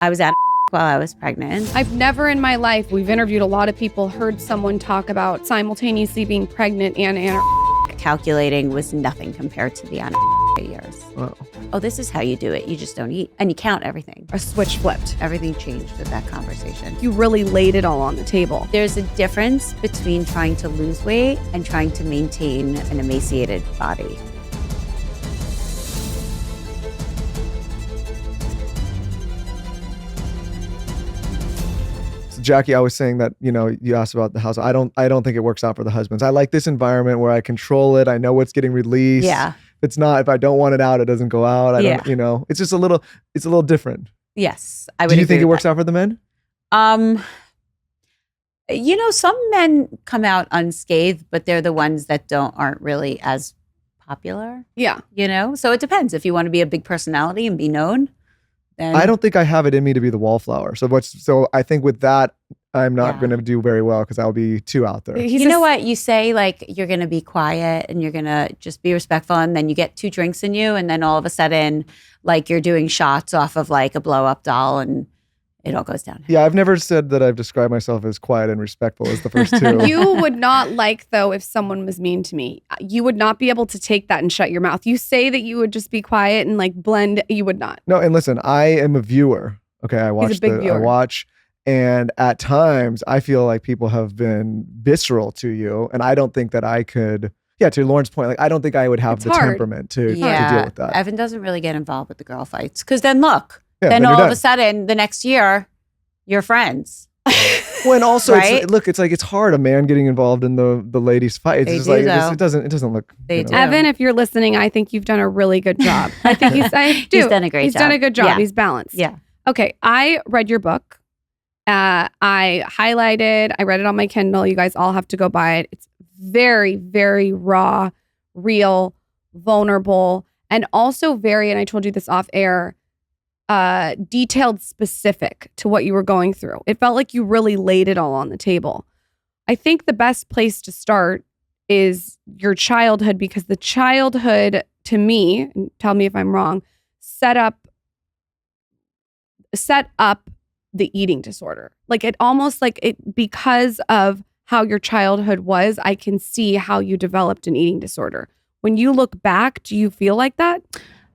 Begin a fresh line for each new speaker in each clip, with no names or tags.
I was at while I was pregnant.
I've never in my life, we've interviewed a lot of people, heard someone talk about simultaneously being pregnant and anorexia.
Calculating was nothing compared to the anorexia years.
Wow.
Oh, this is how you do it. You just don't eat. And you count everything.
A switch flipped.
Everything changed with that conversation.
You really laid it all on the table.
There's a difference between trying to lose weight and trying to maintain an emaciated body.
Jackie, I was saying that, you asked about the house. I don't think it works out for the husbands. I like this environment where I control it. I know what's getting released.
Yeah.
If I don't want it out, it doesn't go out. It's just it's a little different.
Yes. I would
Do you think
agree
it
with
works out for the men?
Some men come out unscathed, but they're the ones that aren't really as popular.
Yeah.
So it depends. If you want to be a big personality and be known, then
I don't think I have it in me to be the wallflower. So I think with that, I'm not going to do very well because I'll be too out there.
You know what? You say like you're going to be quiet and you're going to just be respectful, and then you get 2 drinks in you, and then all of a sudden like you're doing shots off of like a blow up doll and it all goes down.
Yeah, I've never said that I've described myself as quiet and respectful as the first 2.
You would not like, though, if someone was mean to me. You would not be able to take that and shut your mouth. You say that you would just be quiet and like blend. You would not.
No, and listen, I am a viewer. Okay, I watch and at times I feel like people have been visceral to you, and I don't think that I could. Yeah, to Lauren's point, like I don't think I would have the temperament to deal with that.
Evan doesn't really get involved with the girl fights because then look.
Yeah,
then all of a sudden, the next year, you're friends.
When also,
right?
it's hard. A man getting involved in the ladies' fight. It's just like it doesn't look.
They do.
Evan, if you're listening, I think you've done a really good job. I think he's done a great job. He's done a good job.
Yeah.
He's balanced.
Yeah.
Okay, I read your book. I highlighted. I read it on my Kindle. You guys all have to go buy it. It's very, very raw, real, vulnerable, and also very. And I told you this off air. Detailed, specific to what you were going through. It felt like you really laid it all on the table. I think the best place to start is your childhood, because the childhood, to me, and tell me if I'm wrong, set up the eating disorder. Like it almost like it, because of how your childhood was, I can see how you developed an eating disorder. When you look back, do you feel like that?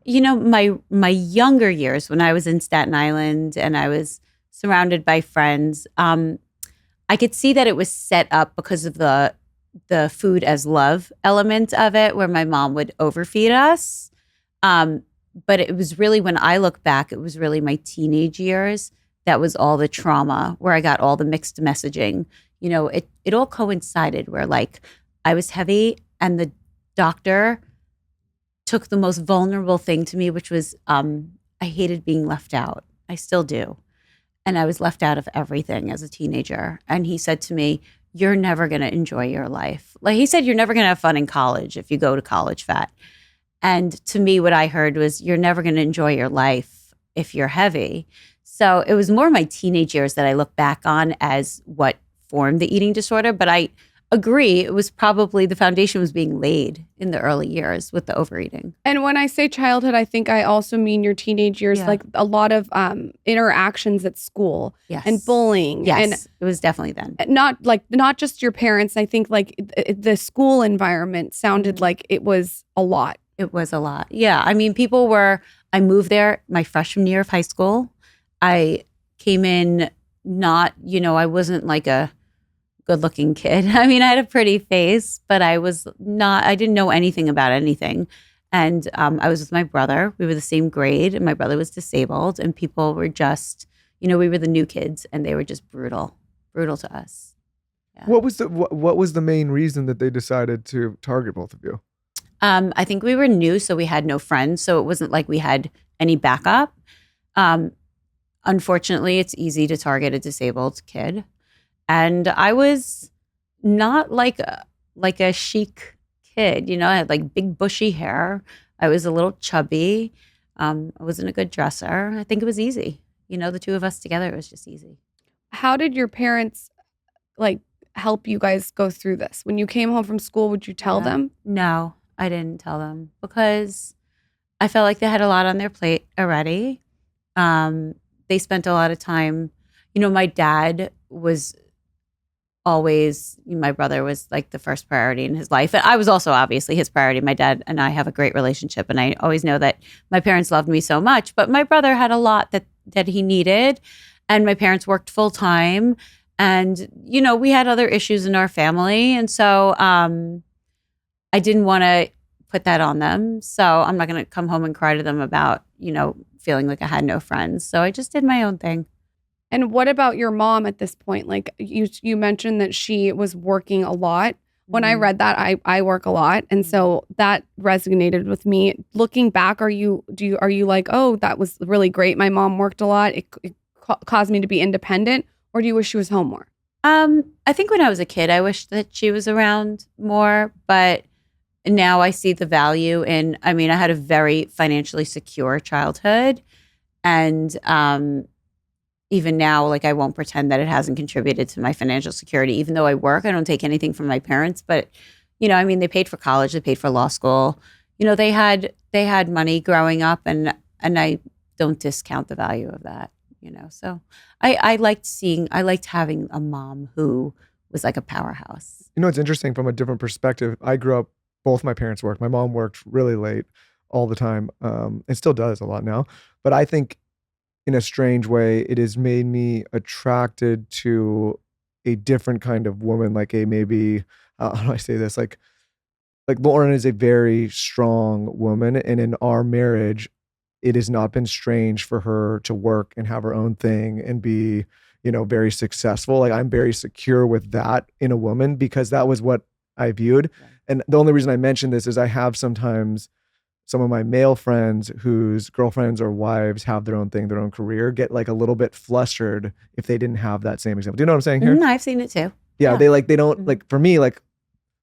My younger years when I was in Staten Island and I was surrounded by friends, I could see that it was set up because of the food as love element of it, where my mom would overfeed us. But it was really, when I look back, it was really my teenage years. That was all the trauma where I got all the mixed messaging. It all coincided where like I was heavy and the doctor took the most vulnerable thing to me, which was I hated being left out. I still do. And I was left out of everything as a teenager. And he said to me, you're never going to enjoy your life. Like he said, you're never going to have fun in college if you go to college fat. And to me, what I heard was, you're never going to enjoy your life if you're heavy. So it was more my teenage years that I look back on as what formed the eating disorder. But I agree, it was probably the foundation was being laid in the early years with the overeating.
And when I say childhood, I think I also mean your teenage years, like a lot of interactions at school and bullying.
Yes,
and
it was definitely then.
Not just your parents. I think like the school environment sounded like it was a lot.
It was a lot. Yeah. I mean, I moved there my freshman year of high school. I came in I wasn't like a good-looking kid. I mean, I had a pretty face, but I didn't know anything about anything. And I was with my brother. We were the same grade, and my brother was disabled, and people were just, we were the new kids, and they were just brutal to us. Yeah.
What was the main reason that they decided to target both of you?
I think we were new, so we had no friends, so it wasn't like we had any backup. Unfortunately, it's easy to target a disabled kid. And I was not like a chic kid, I had like big bushy hair. I was a little chubby. I wasn't a good dresser. I think it was easy. The 2 of us together, it was just easy.
How did your parents like help you guys go through this? When you came home from school, would you tell them?
No, I didn't tell them because I felt like they had a lot on their plate already. they spent a lot of time, my dad was always, my brother was like the first priority in his life. And I was also obviously his priority. My dad and I have a great relationship. And I always know that my parents loved me so much, but my brother had a lot that he needed. And my parents worked full time. And, we had other issues in our family. And so I didn't want to put that on them. So I'm not going to come home and cry to them about, feeling like I had no friends. So I just did my own thing.
And what about your mom at this point? Like you mentioned that she was working a lot. When I read that, I work a lot. And so that resonated with me. Looking back, are you like, oh, that was really great. My mom worked a lot. It caused me to be independent. Or do you wish she was home more?
I think when I was a kid, I wished that she was around more, but now I see the value in, I had a very financially secure childhood. And even now, like I won't pretend that it hasn't contributed to my financial security. Even though I work, I don't take anything from my parents. But they paid for college, they paid for law school. They had money growing up, and I don't discount the value of that. So I liked having a mom who was like a powerhouse.
It's interesting from a different perspective. I grew up, both my parents worked. My mom worked really late all the time. It still does a lot now. But I think in a strange way, it has made me attracted to a different kind of woman, like a maybe, how do I say this? Like Lauren is a very strong woman. And in our marriage, it has not been strange for her to work and have her own thing and be, very successful. Like I'm very secure with that in a woman because that was what I viewed. Right. And the only reason I mention this is I have sometimes some of my male friends whose girlfriends or wives have their own thing, their own career, get like a little bit flustered if they didn't have that same example. Do you know what I'm saying here?
I've seen it too.
Yeah. They don't like, for me, like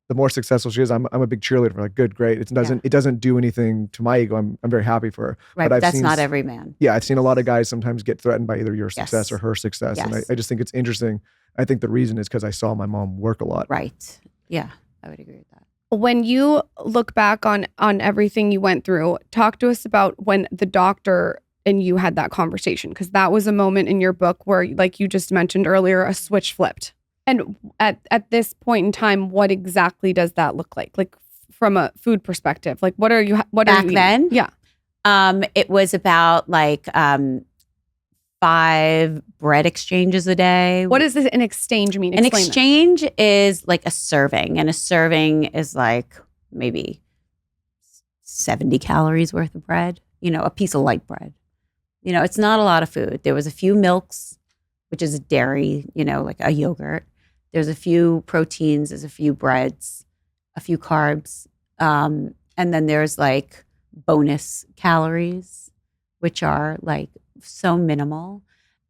the more successful she is, I'm a big cheerleader for like, good, great. It doesn't do anything to my ego. I'm very happy for her.
Right. But that's not every man.
Yeah. I've seen a lot of guys sometimes get threatened by either your success or her success. Yes. And I just think it's interesting. I think the reason is because I saw my mom work a lot.
Right. Yeah. I would agree with that.
When you look back on everything you went through, talk to us about when the doctor and you had that conversation, because that was a moment in your book where, like you just mentioned earlier, a switch flipped. And at this point in time, what exactly does that look like? Like from a food perspective, like what are you
then?
Yeah.
It was about like 5 bread exchanges a day.
What does an exchange mean?
An exchange is like a serving, and a serving is like maybe 70 calories worth of bread, a piece of light bread. It's not a lot of food. There was a few milks, which is a dairy, like a yogurt. There's a few proteins, there's a few breads, a few carbs. And then there's like bonus calories, which are like so minimal.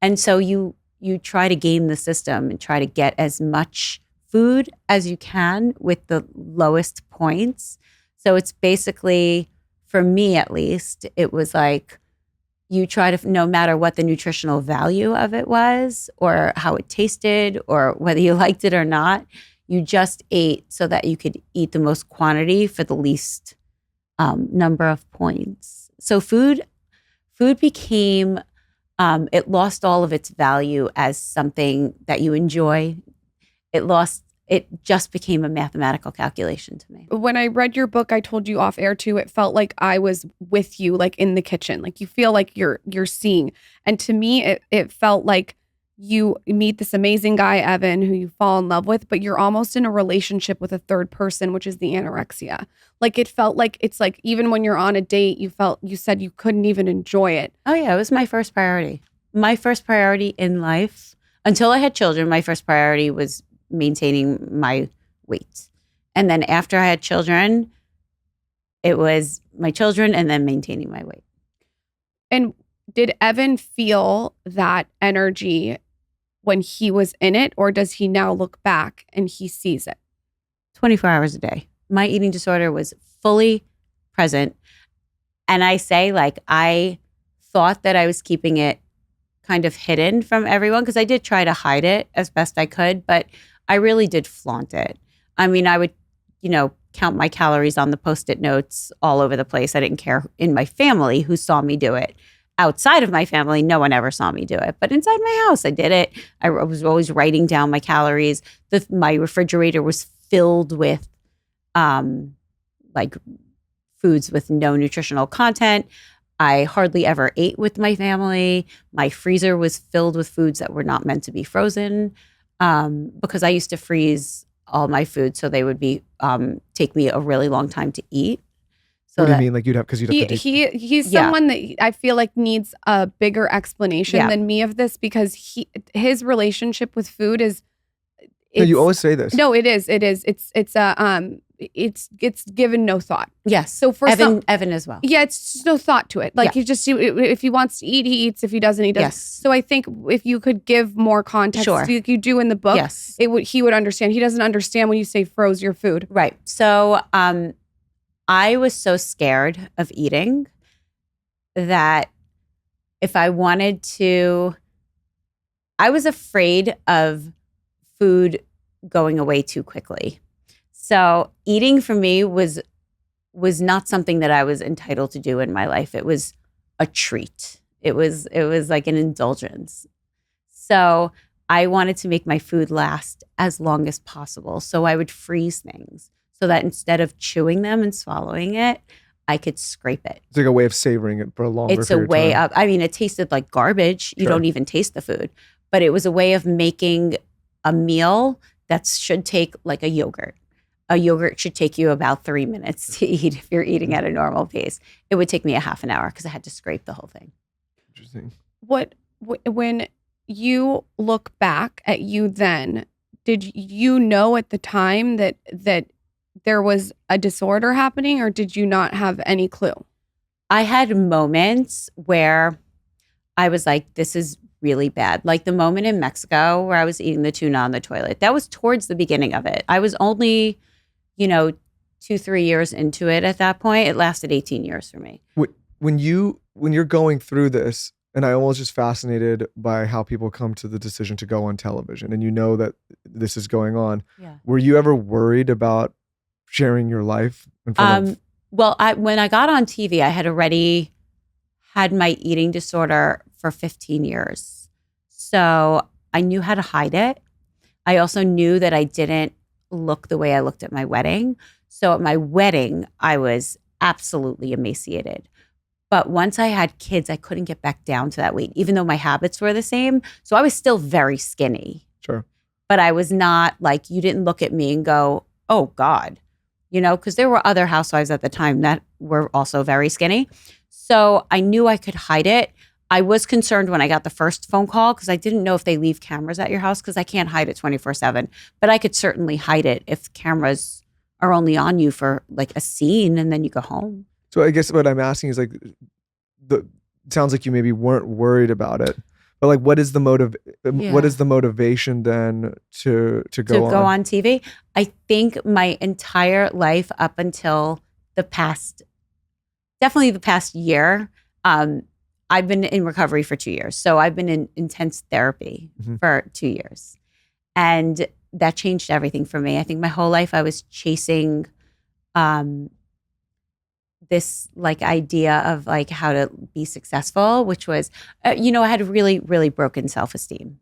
And so you try to game the system and try to get as much food as you can with the lowest points. So it's basically, for me at least, it was like you try to, no matter what the nutritional value of it was or how it tasted or whether you liked it or not, you just ate so that you could eat the most quantity for the least number of points. So food became, it lost all of its value as something that you enjoy. It just became a mathematical calculation to me.
When I read your book, I told you off air too, it felt like I was with you, like in the kitchen. Like you feel like you're seeing. And to me, it felt like you meet this amazing guy, Evan, who you fall in love with, but you're almost in a relationship with a third person, which is the anorexia. Like it felt like, it's like even when you're on a date, you said you couldn't even enjoy it.
Oh yeah, it was my first priority. My first priority in life, until I had children, my first priority was maintaining my weight. And then after I had children, it was my children and then maintaining my weight.
And did Evan feel that energy when he was in it, or does he now look back and he sees it?
24 hours a day. My eating disorder was fully present. And I say, like, I thought that I was keeping it kind of hidden from everyone because I did try to hide it as best I could, but I really did flaunt it. I mean, I would, count my calories on the Post-it notes all over the place. I didn't care in my family who saw me do it. outside of my family, no one ever saw me do it. But inside my house, I did it. I was always writing down my calories. My refrigerator was filled with like foods with no nutritional content. I hardly ever ate with my family. My freezer was filled with foods that were not meant to be frozen because I used to freeze all my food, so they would be take me a really long time to eat. So
what do you mean? Like you'd have to
he's someone that I feel like needs a bigger explanation than me of this, because his relationship with food is.
No, you always say this.
No, it is. It's given no thought.
Yes.
So for
Evan as well.
Yeah, it's just no thought to it. Like if he wants to eat, he eats. If he doesn't, he doesn't.
Yes.
So I think if you could give more context, like you do in the book, he would understand. He doesn't understand when you say froze your food.
Right. So I was so scared of eating that if I wanted to, I was afraid of food going away too quickly. So eating for me was not something that I was entitled to do in my life. It was a treat. It was like an indulgence. So I wanted to make my food last as long as possible. So I would freeze things so that instead of chewing them and swallowing it, I could scrape it.
It's like a way of savoring it for a longer period of time.
It's a way of, I mean, it tasted like garbage. You don't even taste the food. But it was a way of making a meal that should take like a yogurt. A yogurt should take you about 3 minutes to eat if you're eating at a normal pace. It would take me a half an hour because I had to scrape the whole thing.
Interesting.
When you look back at you then, did you know at the time that there was a disorder happening, or did you not have any clue?
I had moments where I was like, this is really bad. Like the moment in Mexico where I was eating the tuna on the toilet. That was towards the beginning of it. I was only, 2-3 years into it at that point. It lasted 18 years for me.
When you're going through this, and I'm always just fascinated by how people come to the decision to go on television, and you know that this is going on. Yeah. Were you ever worried about sharing your life in front of?
Well, when I got on TV, I had already had my eating disorder for 15 years. So I knew how to hide it. I also knew that I didn't look the way I looked at my wedding. So at my wedding, I was absolutely emaciated. But once I had kids, I couldn't get back down to that weight, even though my habits were the same. So I was still very skinny.
Sure.
But I was not like, you didn't look at me and go, oh God, because there were other housewives at the time that were also very skinny. So I knew I could hide it. I was concerned when I got the first phone call because I didn't know if they leave cameras at your house, because I can't hide it 24/7. But I could certainly hide it if cameras are only on you for like a scene and then you go home.
So I guess what I'm asking is like, it sounds like you maybe weren't worried about it, but like, what is the What is the motivation then to go
on TV? I think my entire life up until definitely the past year, I've been in recovery for 2 years. So I've been in intense therapy for 2 years. And that changed everything for me. I think my whole life I was chasing this like idea of like how to be successful, which was, I had a really, really broken self-esteem.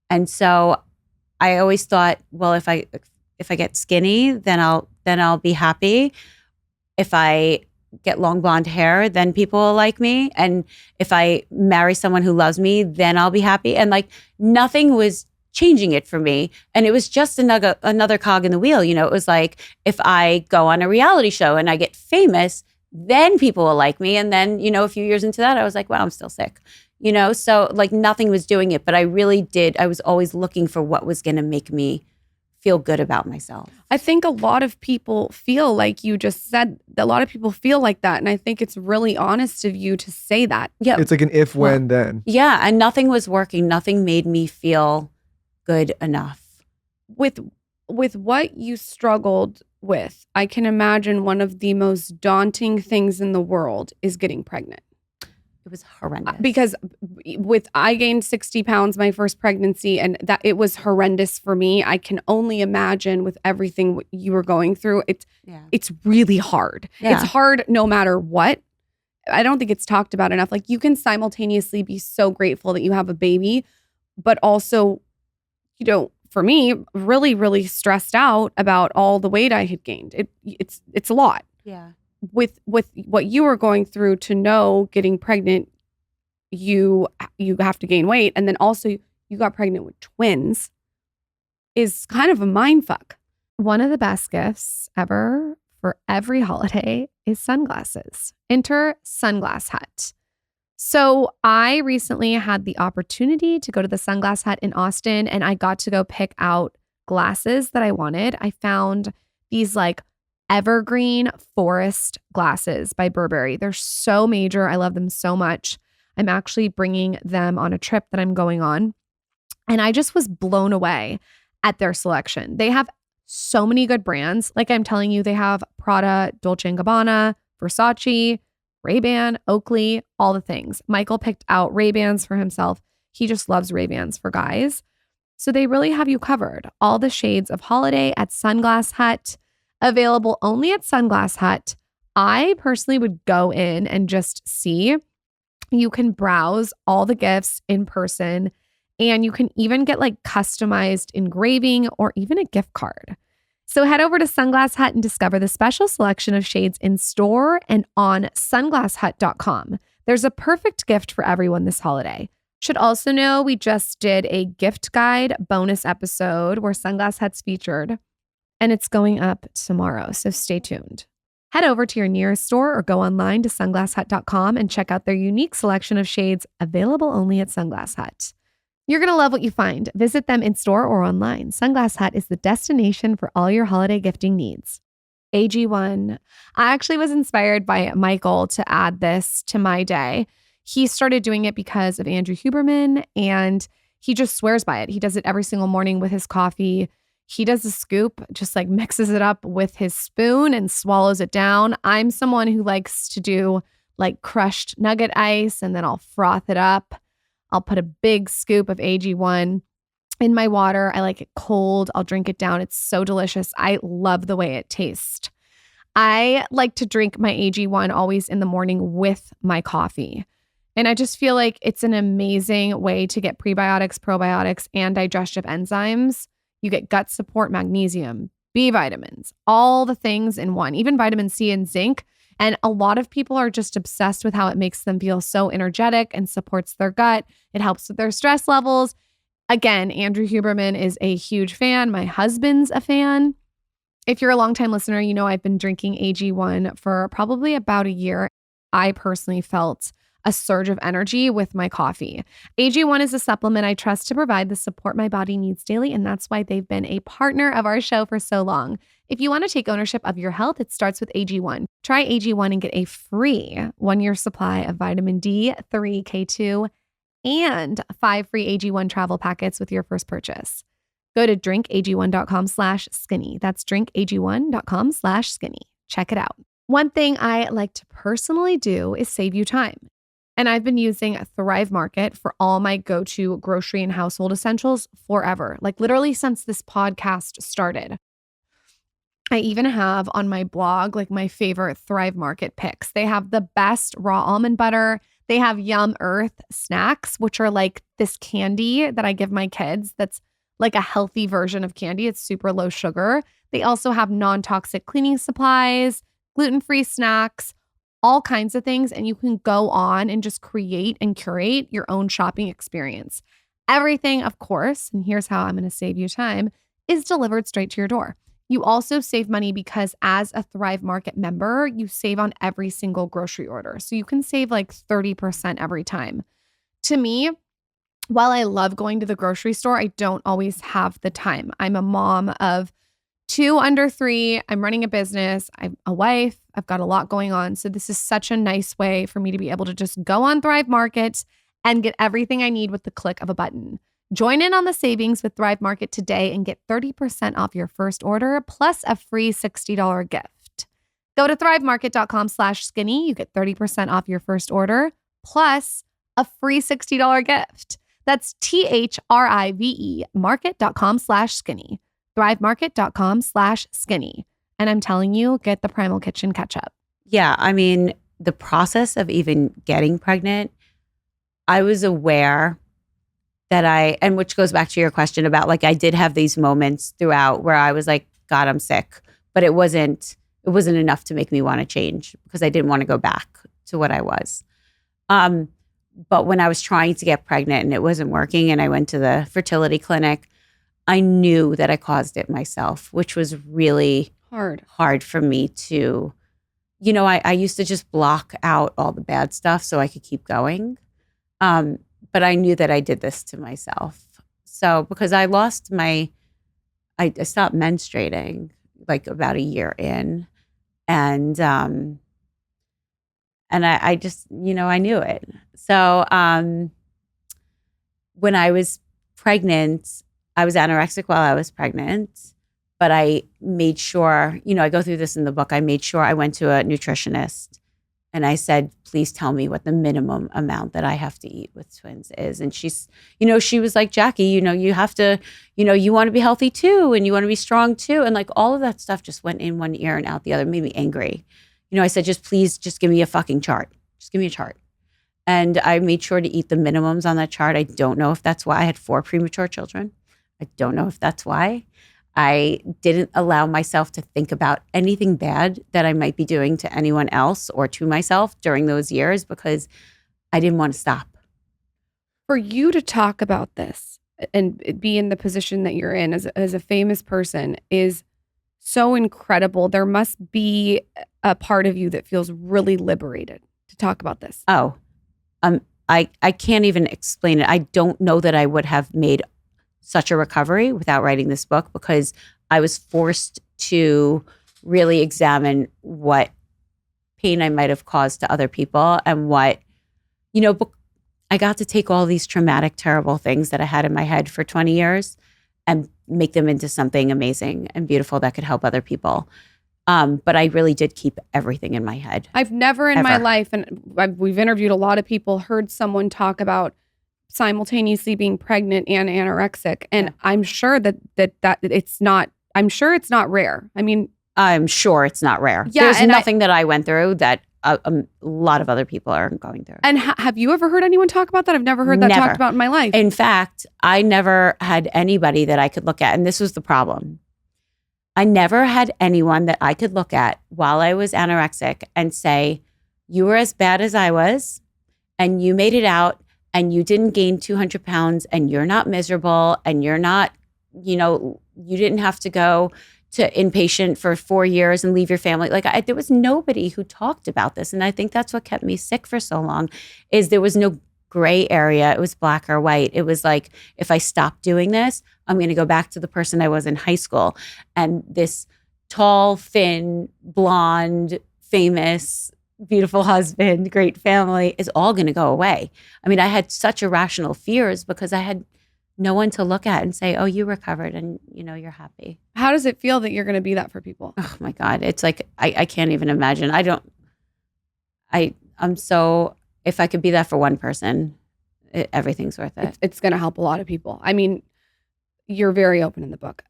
And so I always thought, well, if I get skinny, then I'll be happy. If I get long blonde hair, then people will like me. And if I marry someone who loves me, then I'll be happy. And like nothing was changing it for me. And it was just another cog in the wheel. It was like, if I go on a reality show and I get famous, then people will like me. And then, a few years into that, I was like, well, I'm still sick, So like nothing was doing it, but I really did. I was always looking for what was going to make me feel good about myself.
I think a lot of people feel like you just said, a lot of people feel like that. And I think it's really honest of you to say that.
Yeah.
It's like an if, when, then.
Yeah. And nothing was working. Nothing made me feel good enough.
With what you struggled with, I can imagine one of the most daunting things in the world is getting pregnant.
It was horrendous.
Because I gained 60 pounds my first pregnancy, and that it was horrendous for me. I can only imagine with everything you were going through. It's really hard. Yeah. It's hard no matter what. I don't think it's talked about enough. Like you can simultaneously be so grateful that you have a baby, but also, you know, for me, really, really stressed out about all the weight I had gained. It's a lot.
Yeah.
With what you were going through, to know getting pregnant, you have to gain weight, and then also you got pregnant with twins is kind of a mind fuck.
One of the best gifts ever for every holiday is sunglasses. Enter Sunglass Hut. So I recently had the opportunity to go to the Sunglass Hut in Austin, and I got to go pick out glasses that I wanted. I found these like evergreen forest glasses by Burberry. They're so major. I love them so much. I'm actually bringing them on a trip that I'm going on. And I just was blown away at their selection. They have so many good brands. Like I'm telling you, they have Prada, Dolce & Gabbana, Versace, Ray-Ban, Oakley, all the things. Michael picked out Ray-Bans for himself. He just loves Ray-Bans for guys. So they really have you covered. All the shades of holiday at Sunglass Hut, available only at Sunglass Hut. I personally would go in and just see. You can browse all the gifts in person, and you can even get like customized engraving or even a gift card. So head over to Sunglass Hut and discover the special selection of shades in store and on sunglasshut.com. There's a perfect gift for everyone this holiday. Should also know we just did a gift guide bonus episode where Sunglass Hut's featured, and it's going up tomorrow, so stay tuned. Head over to your nearest store or go online to sunglasshut.com and check out their unique selection of shades available only at Sunglass Hut. You're going to love what you find. Visit them in store or online. Sunglass Hut is the destination for all your holiday gifting needs. AG1. I actually was inspired by Michael to add this to my day. He started doing it because of Andrew Huberman, and he just swears by it. He does it every single morning with his coffee. He does a scoop, just like mixes it up with his spoon and swallows it down. I'm someone who likes to do like crushed nugget ice, and then I'll froth it up. I'll put a big scoop of AG1 in my water. I like it cold. I'll drink it down. It's so delicious. I love the way it tastes. I like to drink my AG1 always in the morning with my coffee. And I just feel like it's an amazing way to get prebiotics, probiotics, and digestive enzymes. You get gut support, magnesium, B vitamins, all the things in one, even vitamin C and zinc. And a lot of people are just obsessed with how it makes them feel so energetic and supports their gut. It helps with their stress levels. Again, Andrew Huberman is a huge fan. My husband's a fan. If you're a longtime listener, you know I've been drinking AG1 for probably about a year. I personally felt a surge of energy with my coffee. AG1 is a supplement I trust to provide the support my body needs daily, and that's why they've been a partner of our show for so long. If you want to take ownership of your health, it starts with AG1. Try AG1 and get a free 1-year supply of vitamin D3, K2, and 5 free AG1 travel packets with your first purchase. Go to drinkag1.com/skinny. That's drinkag1.com/skinny. Check it out. One thing I like to personally do is save you time. And I've been using Thrive Market for all my go-to grocery and household essentials forever, like literally since this podcast started. I even have on my blog like my favorite Thrive Market picks. They have the best raw almond butter. They have Yum Earth snacks, which are like this candy that I give my kids that's like a healthy version of candy. It's super low sugar. They also have non-toxic cleaning supplies, gluten-free snacks, all kinds of things, and you can go on and just create and curate your own shopping experience. Everything, of course, and here's how I'm going to save you time, is delivered straight to your door. You also save money because as a Thrive Market member, you save on every single grocery order. So you can save like 30% every time. To me, while I love going to the grocery store, I don't always have the time. I'm a mom of 2 under 3. I'm running a business. I'm a wife. I've got a lot going on. So this is such a nice way for me to be able to just go on Thrive Market and get everything I need with the click of a button. Join in on the savings with Thrive Market today and get 30% off your first order plus a free $60 gift. Go to thrivemarket.com/skinny. You get 30% off your first order plus a free $60 gift. That's THRIVE market.com/skinny. thrivemarket.com/skinny. And I'm telling you, get the Primal Kitchen ketchup.
Yeah, I mean, the process of even getting pregnant, I was aware that and which goes back to your question about like, I did have these moments throughout where I was like, God, I'm sick. But it wasn't enough to make me want to change because I didn't want to go back to what I was. But when I was trying to get pregnant and it wasn't working and I went to the fertility clinic, I knew that I caused it myself, which was really hard for me to, I used to just block out all the bad stuff so I could keep going. But I knew that I did this to myself. So because I stopped menstruating like about a year in, and I just, I knew it. So when I was pregnant, I was anorexic while I was pregnant, but I made sure, I go through this in the book. I made sure I went to a nutritionist and I said, please tell me what the minimum amount that I have to eat with twins is. And she's, she was like, Jackie, you have to, you want to be healthy too. And you want to be strong too. And like all of that stuff just went in one ear and out the other, made me angry. I said, please give me a fucking chart. Just give me a chart. And I made sure to eat the minimums on that chart. I don't know if that's why I had 4 premature children. I don't know if that's why. I didn't allow myself to think about anything bad that I might be doing to anyone else or to myself during those years because I didn't want to stop.
For you to talk about this and be in the position that you're in as a famous person is so incredible. There must be a part of you that feels really liberated to talk about this.
Oh, I can't even explain it. I don't know that I would have made such a recovery without writing this book because I was forced to really examine what pain I might have caused to other people and what, I got to take all these traumatic, terrible things that I had in my head for 20 years and make them into something amazing and beautiful that could help other people. But I really did keep everything in my head.
I've never in my life, and we've interviewed a lot of people, heard someone talk about simultaneously being pregnant and anorexic. And I'm sure that it's not, I'm sure it's not rare. I mean,
I'm sure it's not rare.
Yeah,
There's nothing that I went through that a lot of other people aren't going through.
And have you ever heard anyone talk about that? I've never heard that talked about in my life.
In fact, I never had anybody that I could look at. And this was the problem. I never had anyone that I could look at while I was anorexic and say, you were as bad as I was and you made it out and you didn't gain 200 pounds and you're not miserable and you're not, you didn't have to go to inpatient for 4 years and leave your family. Like there was nobody who talked about this. And I think that's what kept me sick for so long is there was no gray area. It was black or white. It was like, if I stop doing this, I'm going to go back to the person I was in high school. And this tall, thin, blonde, famous, beautiful husband, great family is all going to go away. I mean, I had such irrational fears because I had no one to look at and say, oh, you recovered and, you're happy.
How does it feel that you're going to be that for people?
Oh my God. It's like, I can't even imagine. I'm so, if I could be that for one person, everything's worth it.
It's going to help a lot of people. I mean, you're very open in the book.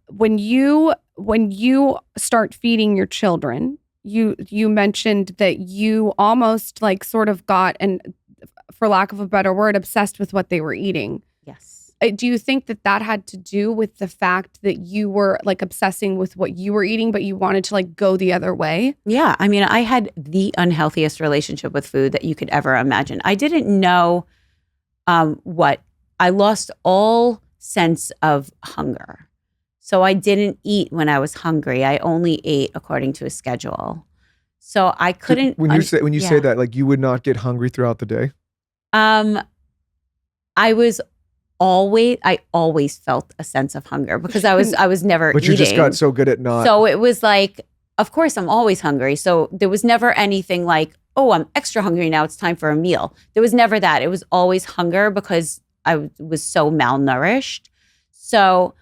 When you start feeding your children, you mentioned that you almost like sort of got, and for lack of a better word, obsessed with what they were eating.
Yes.
Do you think that had to do with the fact that you were like obsessing with what you were eating, but you wanted to like go the other way?
Yeah. I mean, I had the unhealthiest relationship with food that you could ever imagine. I didn't know I lost all sense of hunger. So I didn't eat when I was hungry. I only ate according to a schedule. So I couldn't.
When you say that, like you would not get hungry throughout the day?
I always felt a sense of hunger because I was never eating.
But you just got so good at not.
So it was like, of course I'm always hungry. So there was never anything like, oh, I'm extra hungry now, it's time for a meal. There was never that. It was always hunger because I was so malnourished. So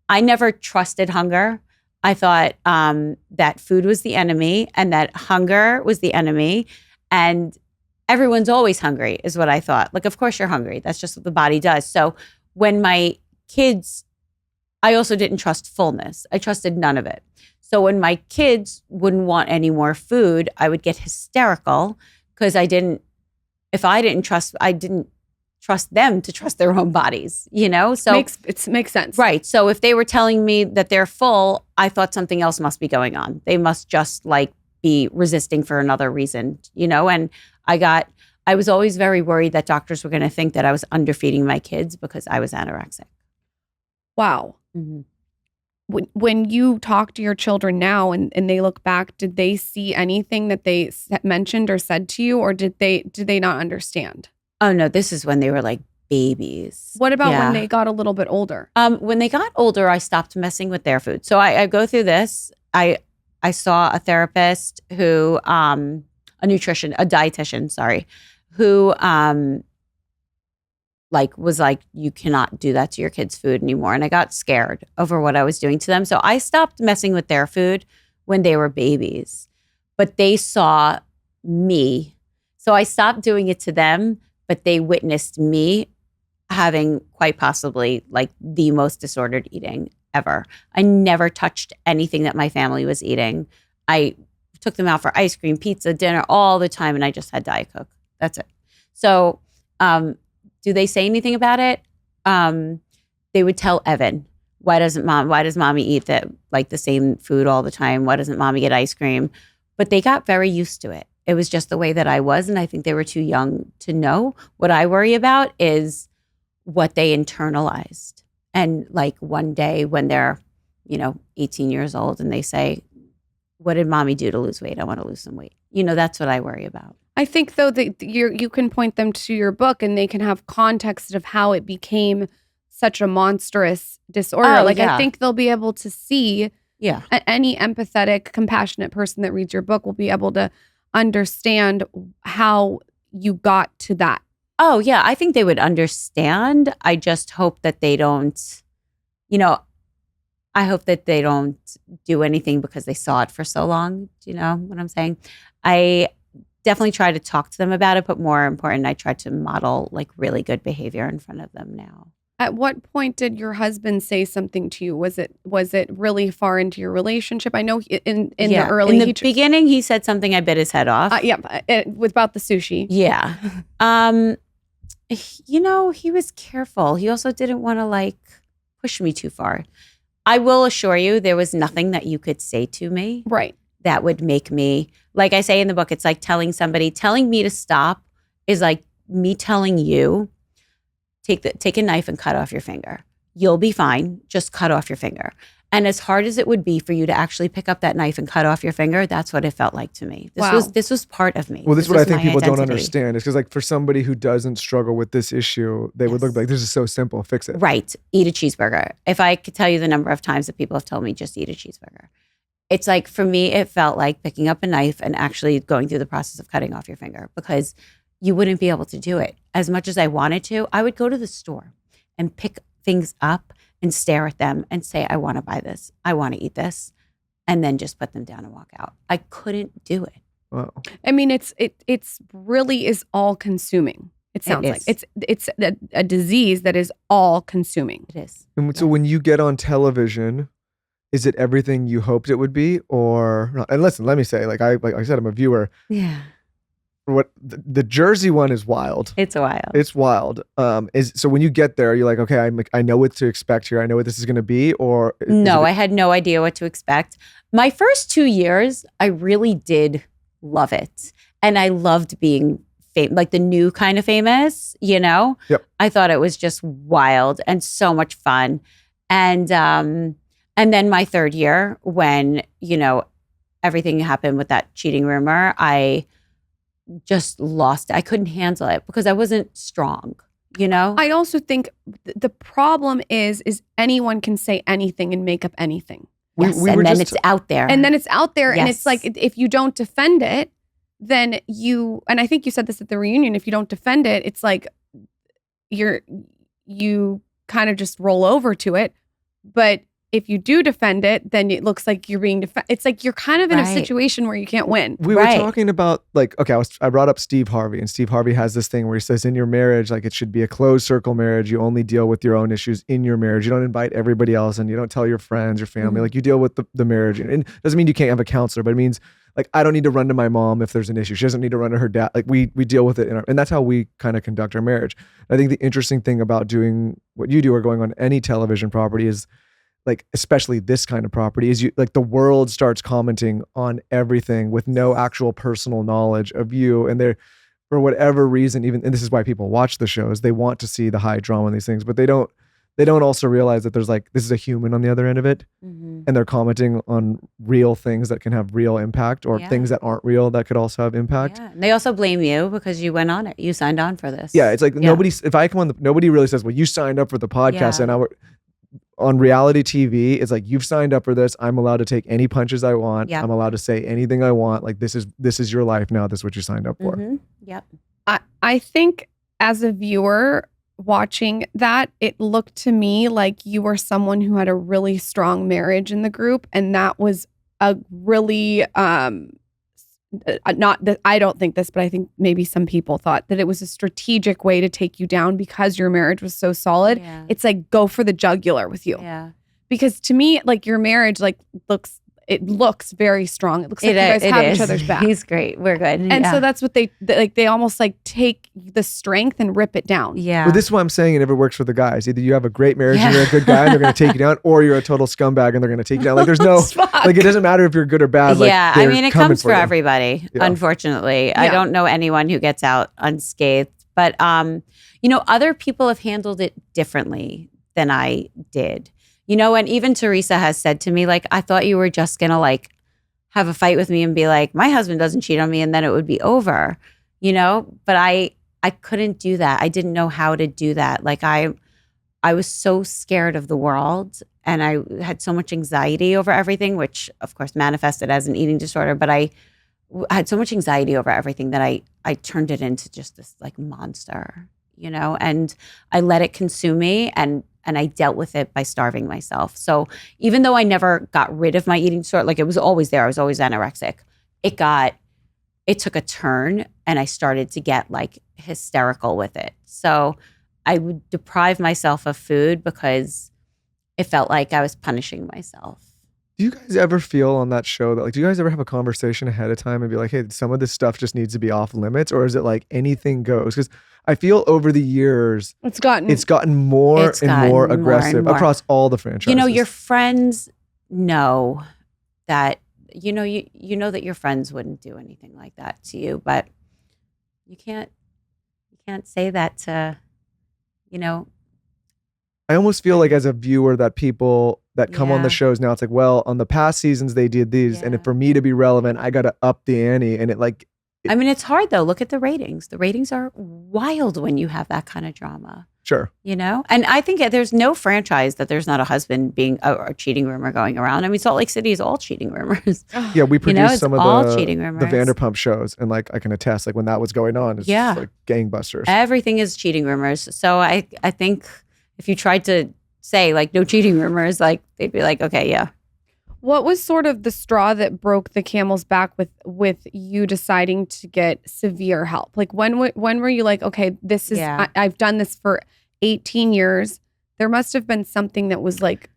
I never trusted hunger. I thought that food was the enemy and that hunger was the enemy. And everyone's always hungry is what I thought. Like, of course you're hungry. That's just what the body does. So when my kids, I also didn't trust fullness. I trusted none of it. So when my kids wouldn't want any more food, I would get hysterical because I didn't trust them to trust their own bodies, So
it makes sense.
Right. So if they were telling me that they're full, I thought something else must be going on. They must just be resisting for another reason, and I was always very worried that doctors were going to think that I was underfeeding my kids because I was anorexic.
Wow.
Mm-hmm.
When you talk to your children now and they look back, did they see anything that they mentioned or said to you, or did they not understand?
Oh no, this is when they were babies.
What about when they got a little bit older?
When they got older, I stopped messing with their food. So I go through this. I saw a therapist who, a dietitian, sorry, who was you cannot do that to your kids' food anymore. And I got scared over what I was doing to them. So I stopped messing with their food when they were babies. But they saw me. So I stopped doing it to them, but they witnessed me having quite possibly the most disordered eating ever. I never touched anything that my family was eating. I took them out for ice cream, pizza, dinner all the time, and I just had Diet Coke. That's it. So do they say anything about it? They would tell Evan, why does mommy eat the same food all the time? Why doesn't mommy get ice cream? But they got very used to it. It was just the way that I was, and I think they were too young to know. What I worry about is what they internalized. And one day when they're, 18 years old and they say, what did mommy do to lose weight? I want to lose some weight. That's what I worry about.
I think though that you can point them to your book and they can have context of how it became such a monstrous disorder. I think they'll be able to see, any empathetic, compassionate person that reads your book will be able to understand how you got to that.
Oh yeah, I think they would understand. I just hope that they don't, I hope that they don't do anything because they saw it for so long. Do you know what I'm saying? I definitely try to talk to them about it, but more important, I try to model really good behavior in front of them now.
At what point did your husband say something to you? Was it really far into your relationship? I know in the
beginning he said something. I bit his head off.
About the sushi.
Yeah. He was careful. He also didn't want to push me too far. I will assure you, there was nothing that you could say to me,
right,
that would make me, like I say in the book, it's like telling me to stop is like me telling you, take a knife and cut off your finger. You'll be fine. Just cut off your finger. And as hard as it would be for you to actually pick up that knife and cut off your finger, that's what it felt like to me. This was part of me.
Well, this is what I think people don't understand. Is because for somebody who doesn't struggle with this issue, they would look this is so simple, fix it.
Right. Eat a cheeseburger. If I could tell you the number of times that people have told me just eat a cheeseburger. It's for me, it felt like picking up a knife and actually going through the process of cutting off your finger, because you wouldn't be able to do it. As much as I wanted to, I would go to the store and pick things up and stare at them and say, I want to buy this. I want to eat this. And then just put them down and walk out. I couldn't do it.
Wow.
I mean, it's really is all consuming. It sounds like it's a disease that is all consuming.
It is.
And so when you get on television, is it everything you hoped it would be or not? And listen, let me say, like I said, I'm a viewer.
Yeah.
What the Jersey one is wild.
It's wild.
It's wild. So when you get there, you're like, okay, I know what to expect here. I know what this is going to be. Or
no, I had no idea what to expect. My first 2 years, I really did love it, and I loved being like the new kind of famous. Yep. I thought it was just wild and so much fun, and then my third year, when everything happened with that cheating rumor, I just lost it. I couldn't handle it because I wasn't strong,
I also think the problem is anyone can say anything and make up anything.
It's out there.
And then it's out there.
Yes.
And it's like, if you don't defend it, then and I think you said this at the reunion, if you don't defend it, it's like you kind of just roll over to it. But if you do defend it, then it looks like you're being it's like you're kind of in a situation where you can't win.
We were talking about like, okay, I brought up Steve Harvey, and Steve Harvey has this thing where he says in your marriage, like it should be a closed circle marriage. You only deal with your own issues in your marriage. You don't invite everybody else, and you don't tell your friends, your family. Like you deal with the marriage. And it doesn't mean you can't have a counselor, but it means like I don't need to run to my mom if there's an issue. She doesn't need to run to her dad. Like we deal with it and that's how we kind of conduct our marriage. I think the interesting thing about doing what you do or going on any television property is like, especially this kind of property, is you like the world starts commenting on everything with no actual personal knowledge of you. And they're, for whatever reason, even, and this is why people watch the shows, they want to see the high drama in these things, but they don't also realize that there's like, this is a human on the other end of it. And they're commenting on real things that can have real impact, or things that aren't real that could also have impact.
Yeah. And they also blame you because you went on it. You signed on for this.
Yeah. It's like if I come on, nobody really says, well, you signed up for the podcast and now on reality TV, it's like, you've signed up for this. I'm allowed to take any punches I want. I'm allowed to say anything I want. Like this is your life now. This is what you signed up for.
Yep.
I think as a viewer watching that, it looked to me like you were someone who had a really strong marriage in the group. And that was a really, not that I don't think this, but I think maybe some people thought that it was a strategic way to take you down because your marriage was so solid. It's like, go for the jugular with you. Because to me, like your marriage looks very strong. It looks like you guys have each other's back.
He's great. We're good.
And so that's what they almost like take the strength and rip it down.
Well, this is why I'm saying it never works for the guys. Either you have a great marriage and you're a good guy and they're going to take you down, or you're a total scumbag and they're going to take you down. Like there's no, like it doesn't matter if you're good or bad. Like,
I mean, it comes for everybody, unfortunately. I don't know anyone who gets out unscathed. But, other people have handled it differently than I did. And even Teresa has said to me, like, I thought you were just going to like have a fight with me and be like, my husband doesn't cheat on me and then it would be over, but I couldn't do that. I didn't know how to do that. Like I was so scared of the world and I had so much anxiety over everything, which of course manifested as an eating disorder, but I had so much anxiety over everything that I turned it into just this like monster, and I let it consume me and I dealt with it by starving myself. So even though I never got rid of my eating disorder, like it was always there, I was always anorexic. It took a turn and I started to get like hysterical with it. So I would deprive myself of food because it felt like I was punishing myself.
Do you guys ever feel on that show that like, do you guys ever have a conversation ahead of time and be like, hey, some of this stuff just needs to be off limits? Or is it like anything goes? Because I feel over the years, it's gotten more and more aggressive across all the franchises.
Your friends know that, you know that your friends wouldn't do anything like that to you, but you can't say that to,
I almost feel like as a viewer that people that come on the shows now, it's like, well, on the past seasons they did these, and for me to be relevant, I got to up the ante, and
I mean, it's hard though. Look at the ratings. The ratings are wild when you have that kind of drama.
Sure.
And I think there's no franchise that there's not a husband being a cheating rumor going around. I mean, Salt Lake City is all cheating rumors.
Yeah, we produced some of the
cheating rumors.
The Vanderpump shows, and like I can attest, like when that was going on, it's just like gangbusters.
Everything is cheating rumors. So I think if you tried to say like no cheating rumors, like they'd be like, okay, yeah.
What was sort of the straw that broke the camel's back with you deciding to get severe help? Like when were you like, okay, this is I've done this for 18 years. There must have been something that was like,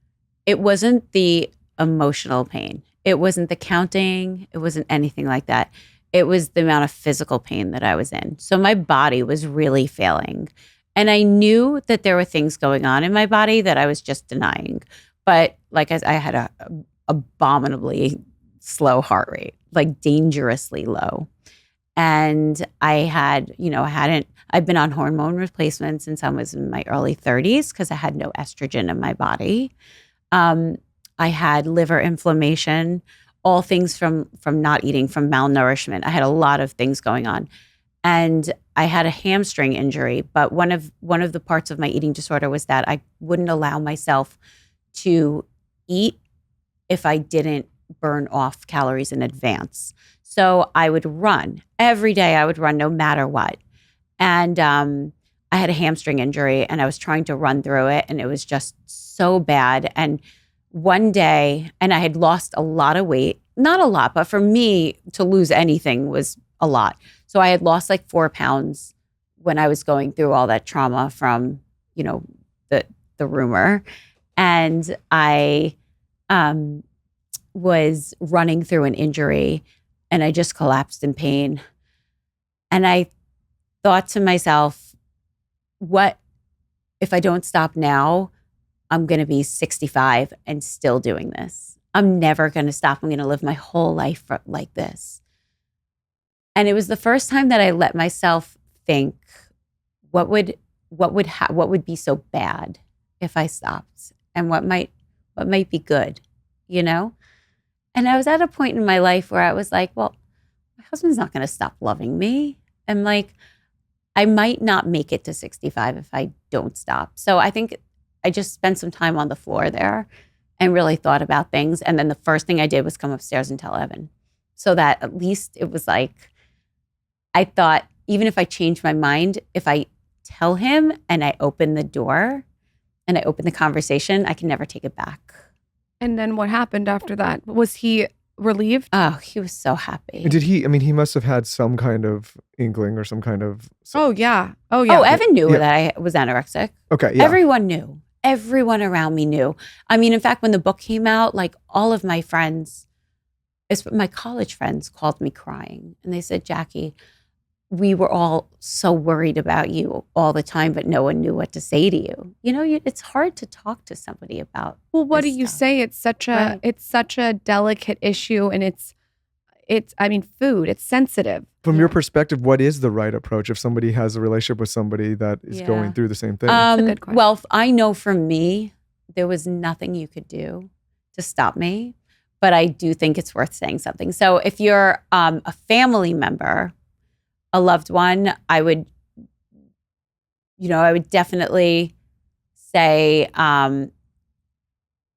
it wasn't the emotional pain. It wasn't the counting. It wasn't anything like that. It was the amount of physical pain that I was in. So my body was really failing. And I knew that there were things going on in my body that I was just denying. But like I had a abominably slow heart rate, like dangerously low. And I've been on hormone replacement since I was in my early 30s because I had no estrogen in my body. I had liver inflammation, all things from not eating, from malnourishment. I had a lot of things going on. And I had a hamstring injury, but one of the parts of my eating disorder was that I wouldn't allow myself to eat if I didn't burn off calories in advance. So I would run. Every day I would run no matter what. And I had a hamstring injury and I was trying to run through it and it was just so bad. And one day, and I had lost a lot of weight. Not a lot, but for me to lose anything was a lot. So I had lost like 4 pounds when I was going through all that trauma from, the rumor. And I was running through an injury and I just collapsed in pain. And I thought to myself, what if I don't stop now? I'm going to be 65 and still doing this. I'm never going to stop. I'm going to live my whole life like this. And it was the first time that I let myself think, what would be so bad if I stopped, and what might be good, And I was at a point in my life where I was like, well, my husband's not going to stop loving me. And like, I might not make it to 65 if I don't stop. So I think I just spent some time on the floor there and really thought about things. And then the first thing I did was come upstairs and tell Evan, so that at least it was like, I thought, even if I change my mind, if I tell him and I open the door and I open the conversation, I can never take it back.
And then what happened after that? Was he relieved?
Oh, he was so happy.
And did he, he must have had some kind of inkling or some kind of...
Oh, yeah. Oh,
Evan knew that I was anorexic.
Okay, yeah.
Everyone knew. Everyone around me knew. I mean, in fact, when the book came out, like all of my friends, my college friends called me crying. And they said, Jackie, we were all so worried about you all the time, but no one knew what to say to you. It's hard to talk to somebody about.
Well, what do you say? It's such a delicate issue, and it's food. It's sensitive.
From your perspective, what is the right approach if somebody has a relationship with somebody that is going through the same thing?
That's a good question.
Well, I know for me, there was nothing you could do to stop me, but I do think it's worth saying something. So if you're a family member, a loved one, I would definitely say, I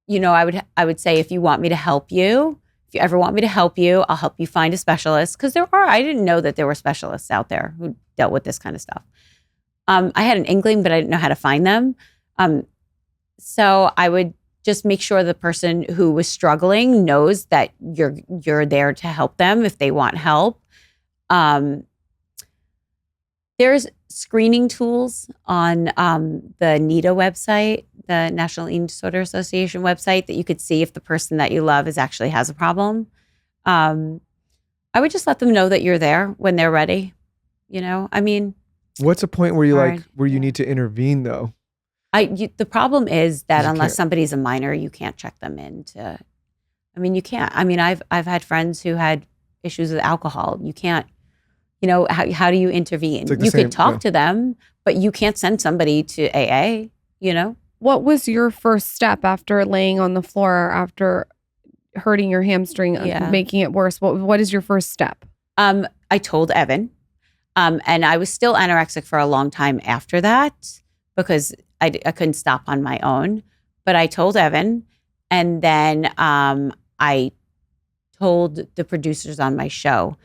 would say, if you want me to help you, if you ever want me to help you, I'll help you find a specialist. Because I didn't know that there were specialists out there who dealt with this kind of stuff. I had an inkling, but I didn't know how to find them. So I would just make sure the person who was struggling knows that you're there to help them if they want help. There's screening tools on the NEDA website, the National Eating Disorder Association website, that you could see if the person that you love actually has a problem. I would just let them know that you're there when they're ready.
What's a point where you need to intervene though?
The problem is that unless somebody's a minor, you can't check them into. You can't. I've had friends who had issues with alcohol. You can't. How do you intervene?
Like
you could talk to them, but you can't send somebody to AA,
What was your first step after laying on the floor, after hurting your hamstring, making it worse? What is your first step?
I told Evan, and I was still anorexic for a long time after that because I couldn't stop on my own. But I told Evan, and then I told the producers on my show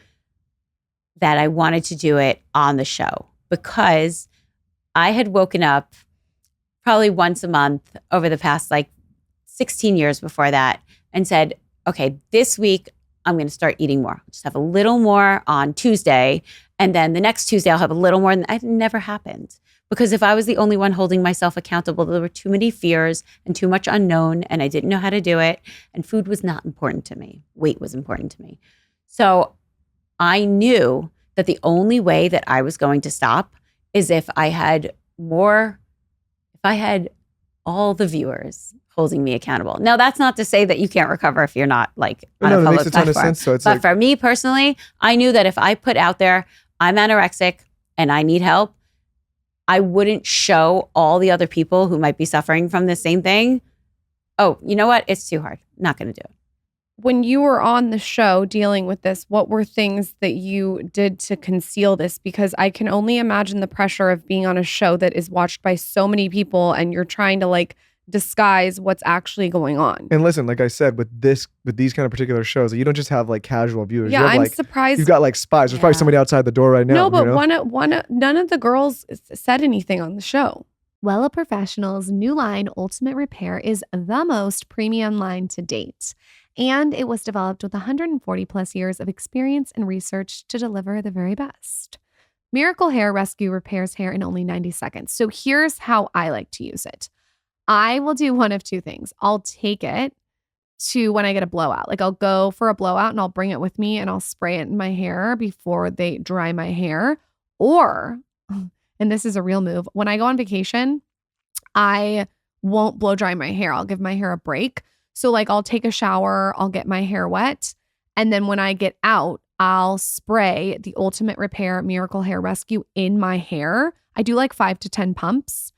that I wanted to do it on the show because I had woken up probably once a month over the past 16 years before that and said, okay, this week I'm going to start eating more. I'll just have a little more on Tuesday. And then the next Tuesday I'll have a little more. And it never happened because if I was the only one holding myself accountable, there were too many fears and too much unknown and I didn't know how to do it. And food was not important to me. Weight was important to me. So I knew that the only way that I was going to stop is if I had all the viewers holding me accountable. Now, that's not to say that you can't recover if you're not on a public
makes a ton
platform.
of sense.
But for me personally, I knew that if I put out there, I'm anorexic and I need help, I wouldn't show all the other people who might be suffering from the same thing. Oh, you know what? It's too hard. Not going to do it.
When you were on the show dealing with this, what were things that you did to conceal this? Because I can only imagine the pressure of being on a show that is watched by so many people and you're trying to disguise what's actually going on.
And listen, like I said, with these kind of particular shows, you don't just have casual viewers.
Yeah, I'm surprised.
You've got spies. There's probably somebody outside the door right now.
No, but none of the girls said anything on the show.
Wella Professional's new line, Ultimate Repair, is the most premium line to date. And it was developed with 140 plus years of experience and research to deliver the very best. Miracle Hair Rescue repairs hair in only 90 seconds. So here's how I like to use it. I will do one of two things. I'll take it to when I get a blowout. Like I'll go for a blowout and I'll bring it with me and I'll spray it in my hair before they dry my hair. Or, and this is a real move, when I go on vacation, I won't blow dry my hair. I'll give my hair a break. So like I'll take a shower, I'll get my hair wet. And then when I get out, I'll spray the Ultimate Repair Miracle Hair Rescue in my hair. I do like 5 to 10 pumps.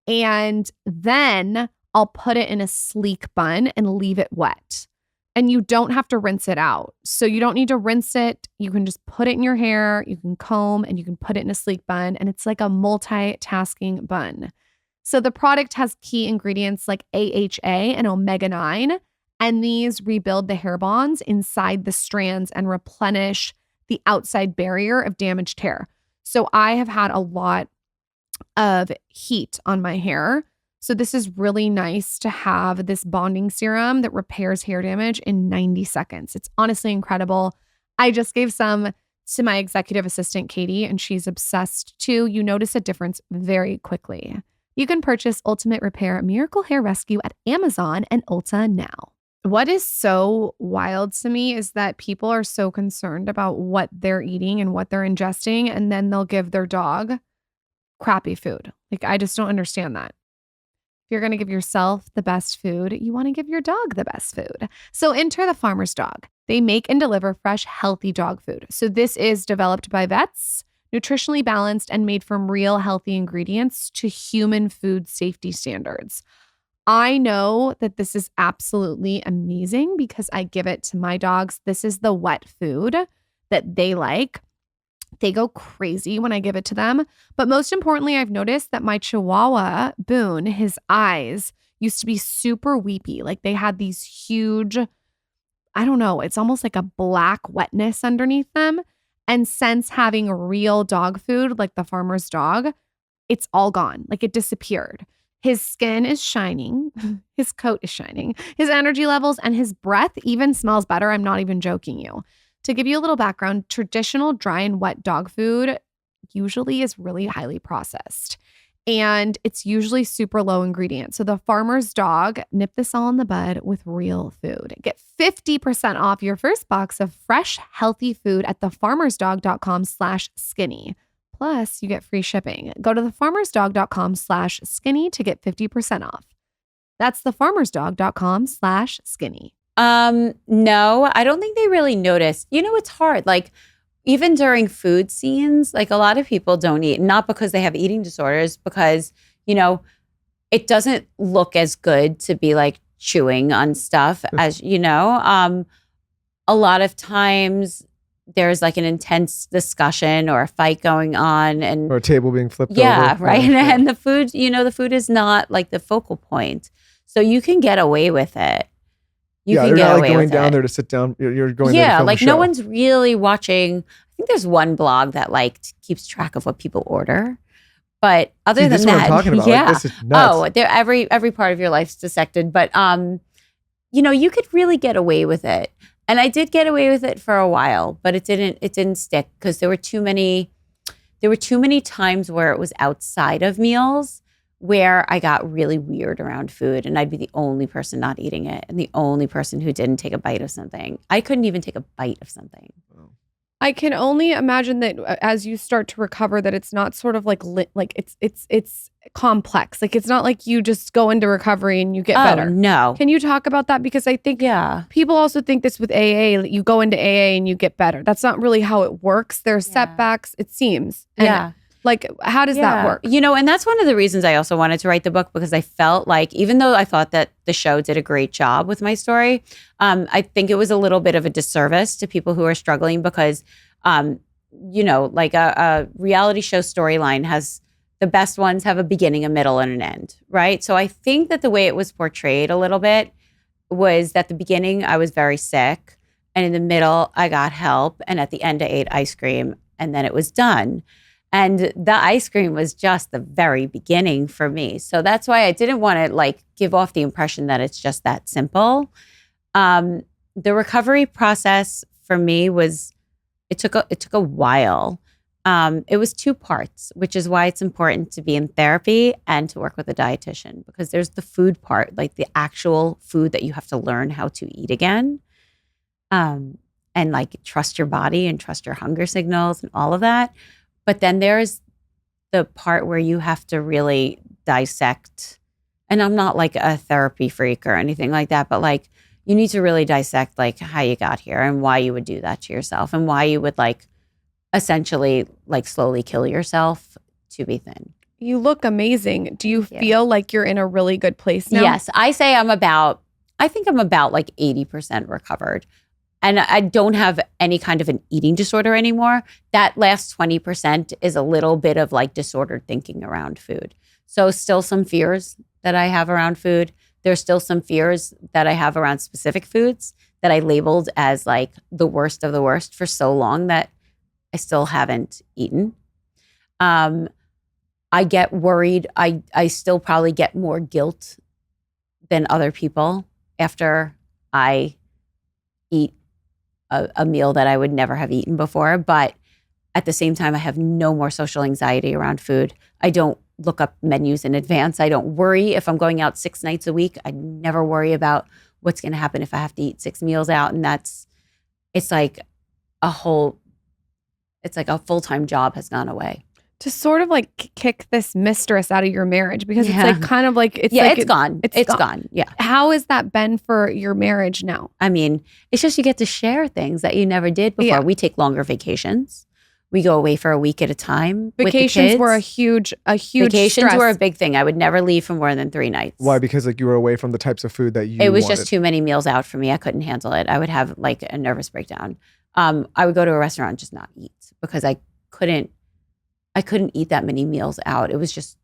And then I'll put it in a sleek bun and leave it wet. And you don't have to rinse it out. So you don't need to rinse it. You can just put it in your hair, you can comb, and you can put it in a sleek bun. And it's like a multitasking bun. So the product has key ingredients like AHA and omega-9. And these rebuild the hair bonds inside the strands and replenish the outside barrier of damaged hair. So I have had a lot of heat on my hair. So this is really nice to have this bonding serum that repairs hair damage in 90 seconds. It's honestly incredible. I just gave some to my executive assistant, Katie, and she's obsessed too. You notice a difference very quickly. You can purchase Ultimate Repair Miracle Hair Rescue at Amazon and Ulta now. What is so wild to me is that people are so concerned about what they're eating and what they're ingesting, and then they'll give their dog crappy food. Like, I just don't understand that. If you're going to give yourself the best food, you want to give your dog the best food. So enter the Farmer's Dog. They make and deliver fresh, healthy dog food. So this is developed by vets, nutritionally balanced, and made from real healthy ingredients to human food safety standards. I know that this is absolutely amazing because I give it to my dogs. This is the wet food that they like. They go crazy when I give it to them. But most importantly, I've noticed that my Chihuahua, Boone, his eyes used to be super weepy. Like they had these huge, I don't know, it's almost like a black wetness underneath them. And since having real dog food, like the Farmer's Dog, it's all gone. Like it disappeared. His skin is shining. His coat is shining. His energy levels and his breath even smells better. I'm not even joking you. To give you a little background, traditional dry and wet dog food usually is really highly processed. And it's usually super low ingredient. So the Farmer's Dog, nip this all in the bud with real food. Get 50% off your first box of fresh, healthy food at thefarmersdog.com/skinny. Plus, you get free shipping. Go to thefarmersdog.com/skinny to get 50% off. That's thefarmersdog.com/skinny.
No, I don't think they really notice. You know, it's hard. Like, even during food scenes, like a lot of people don't eat, not because they have eating disorders, because, you know, it doesn't look as good to be like chewing on stuff as, you know, a lot of times there's like an intense discussion or a fight going on, and
or a table being flipped over.
Yeah, right. And the food, you know, the food is not like the focal point. So you can get away with it. You can get away with it. You're not like going
down there to sit down. You're going there to film
like
a show.
No one's really watching. I think there's one blog that like keeps track of what people order. But other than
this is
that,
what I'm talking about.
Yeah.
Like, this is nuts.
Oh, every part of your life's dissected. But you know, you could really get away with it. And I did get away with it for a while, but it didn't stick because there were too many times where it was outside of meals where I got really weird around food, and I'd be the only person not eating it and the only person who didn't take a bite of something. I couldn't even take a bite of something.
I can only imagine that as you start to recover, that it's not sort of like it's complex. Like it's not like you just go into recovery and you get better.
No.
Can you talk about that? Because I think people also think this with AA, you go into AA and you get better. That's not really how it works. There are setbacks, it seems. And like, how does that work?
You know, and that's one of the reasons I also wanted to write the book, because I felt like, even though I thought that the show did a great job with my story, I think it was a little bit of a disservice to people who are struggling because, you know, like a reality show storyline has, the best ones have a beginning, a middle, and an end, right? So I think that the way it was portrayed a little bit was that the beginning I was very sick, and in the middle I got help, and at the end I ate ice cream, and then it was done. And the ice cream was just the very beginning for me. So that's why I didn't want to like give off the impression that it's just that simple. The recovery process for me it took a while. It was 2 parts, which is why it's important to be in therapy and to work with a dietitian, because there's the food part, like the actual food that you have to learn how to eat again. And like trust your body and trust your hunger signals and all of that. But then there's the part where you have to really dissect. And I'm not like a therapy freak or anything like that, but like you need to really dissect like how you got here and why you would do that to yourself and why you would like essentially like slowly kill yourself to be thin.
You look amazing. Do you feel like you're in a really good place now?
Yes. I think I'm about like 80% recovered. And I don't have any kind of an eating disorder anymore. That last 20% is a little bit of like disordered thinking around food. So still some fears that I have around food. There's still some fears that I have around specific foods that I labeled as like the worst of the worst for so long that I still haven't eaten. I get worried. I still probably get more guilt than other people after I eat a meal that I would never have eaten before. But at the same time, I have no more social anxiety around food. I don't look up menus in advance. I don't worry if I'm going out 6 nights a week. I never worry about what's going to happen if I have to eat 6 meals out. And it's like a full-time job has gone away.
To sort of like kick this mistress out of your marriage, because it's like kind of like
it's gone. It's gone. Yeah.
How has that been for your marriage now?
I mean, it's just you get to share things that you never did before. Yeah. We take longer vacations. We go away for a week at a time.
Vacations were a huge
Vacations
stress.
were a big thing. I would never leave for more than 3 nights.
Why? Because like you were away from the types of food that you
It was
wanted.
just too many meals out for me. I couldn't handle it. I would have like a nervous breakdown. I would go to a restaurant and just not eat because I couldn't eat that many meals out. It was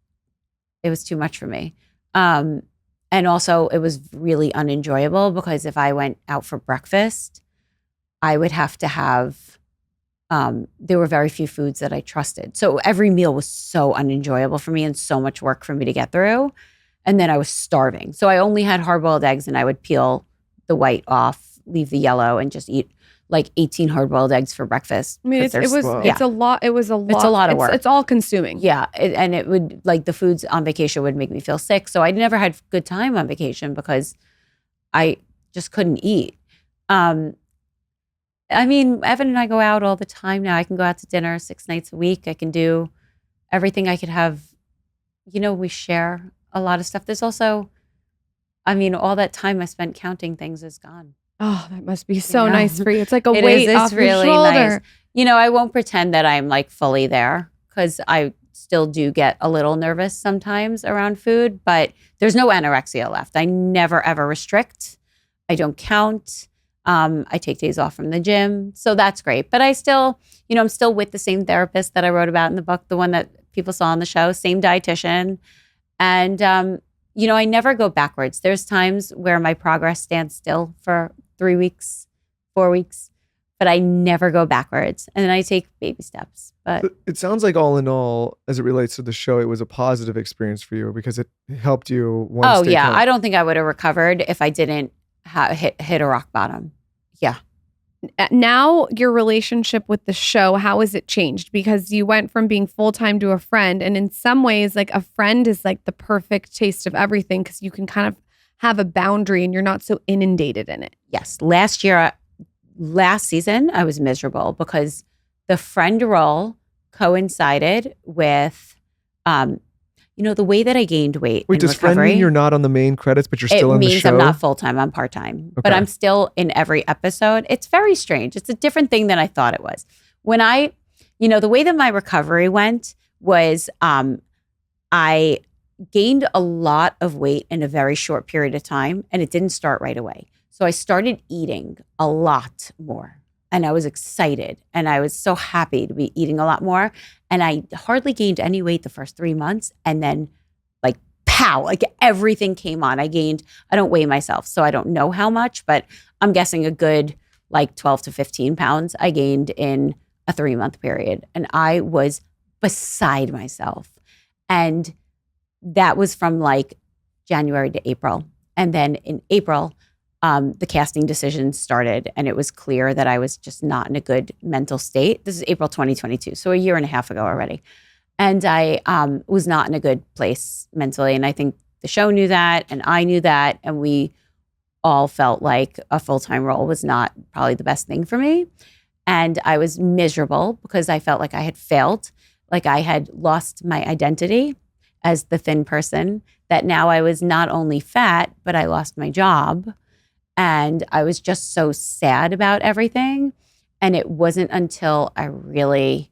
too much for me. And also it was really unenjoyable because if I went out for breakfast, I would have to have, there were very few foods that I trusted. So every meal was so unenjoyable for me and so much work for me to get through. And then I was starving. So I only had hard-boiled eggs and I would peel the white off, leave the yellow and just eat like 18 hard-boiled eggs for breakfast.
I mean, it's a lot. It's a lot of work. It's all consuming.
Yeah. And it would like the foods on vacation would make me feel sick. So I never had good time on vacation because I just couldn't eat. I mean, Evan and I go out all the time now. I can go out to dinner 6 nights a week. I can do everything. I could have, we share a lot of stuff. There's also, I mean, all that time I spent counting things is gone.
Oh, that must be so nice for you. It's like a weight off your shoulder.
Nice. I won't pretend that I'm like fully there because I still do get a little nervous sometimes around food, but there's no anorexia left. I never, ever restrict. I don't count. I take days off from the gym. So that's great. But I still, I'm still with the same therapist that I wrote about in the book, the one that people saw on the show, same dietitian. And, I never go backwards. There's times where my progress stands still for 3 weeks, 4 weeks, but I never go backwards. And then I take baby steps. But
it sounds like all in all, as it relates to the show, it was a positive experience for you because it helped you.
Stay calm. I don't think I would have recovered if I didn't hit a rock bottom. Yeah.
Now your relationship with the show, how has it changed? Because you went from being full-time to a friend. And in some ways, like a friend is like the perfect taste of everything because you can kind of have a boundary and you're not so inundated in it.
Yes. Last season, I was miserable because the friend role coincided with, the way that I gained weight.
Wait, does
recovery,
friend mean you're not on the main credits, but you're still in the show? It means
I'm not full-time, I'm part-time. Okay. But I'm still in every episode. It's very strange. It's a different thing than I thought it was. When the way that my recovery went was I gained a lot of weight in a very short period of time, and it didn't start right away. So I started eating a lot more, and I was excited, and I was so happy to be eating a lot more. And I hardly gained any weight the first 3 months, and then like pow, like everything came on. I don't weigh myself, so I don't know how much, but I'm guessing a good like 12 to 15 pounds I gained in a 3-month period, and I was beside myself. And that was from like January to April. And then in April, the casting decisions started, and it was clear that I was just not in a good mental state. This is April 2022, so a year and a half ago already. And I was not in a good place mentally. And I think the show knew that, and I knew that, and we all felt like a full-time role was not probably the best thing for me. And I was miserable because I felt like I had failed, like I had lost my identity as the thin person, that now I was not only fat, but I lost my job. And I was just so sad about everything. And it wasn't until I really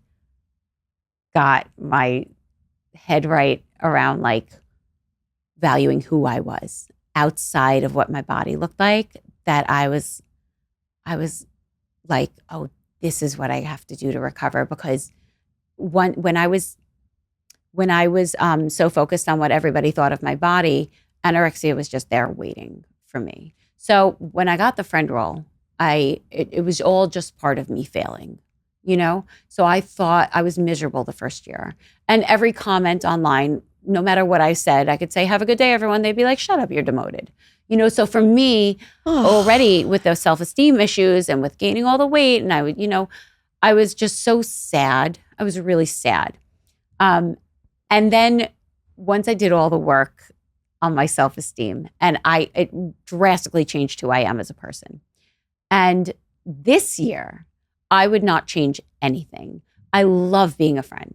got my head right around like valuing who I was outside of what my body looked like that I was like, oh, this is what I have to do to recover. Because when I was so focused on what everybody thought of my body, anorexia was just there waiting for me. So when I got the friend role, it was all just part of me failing, you know? So I thought I was miserable the first year. And every comment online, no matter what I said, I could say, have a good day, everyone. They'd be like, shut up, you're demoted. You know, so for me, already with those self-esteem issues and with gaining all the weight, and I was just so sad. I was really sad. And then once I did all the work on my self-esteem, and it drastically changed who I am as a person. And this year, I would not change anything. I love being a friend.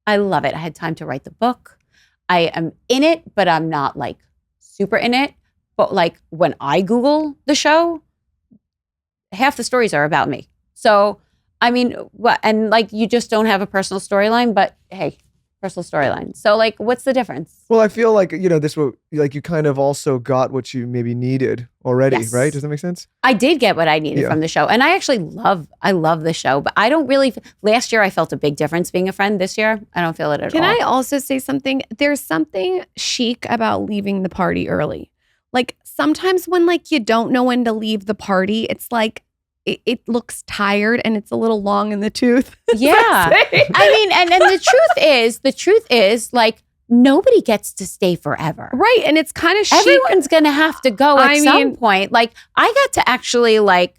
I love it. I had time to write the book. I am in it, but I'm not like super in it. But like when I Google the show, half the stories are about me. So, I mean, and like you just don't have a personal storyline, but hey, personal storyline. So like, what's the difference?
Well, I feel like, you kind of also got what you maybe needed already, yes. Right? Does that make sense?
I did get what I needed from the show. And I actually love the show, but I don't really, last year I felt a big difference being a friend. This year, I don't feel it at all.
Can I also say something? There's something chic about leaving the party early. Like sometimes when like you don't know when to leave the party, it's like, it looks tired and it's a little long in the tooth.
Yeah. I mean, and the truth is like nobody gets to stay forever.
Right. And it's kind of chic.
Everyone's going to have to go at some point. Like I got to actually like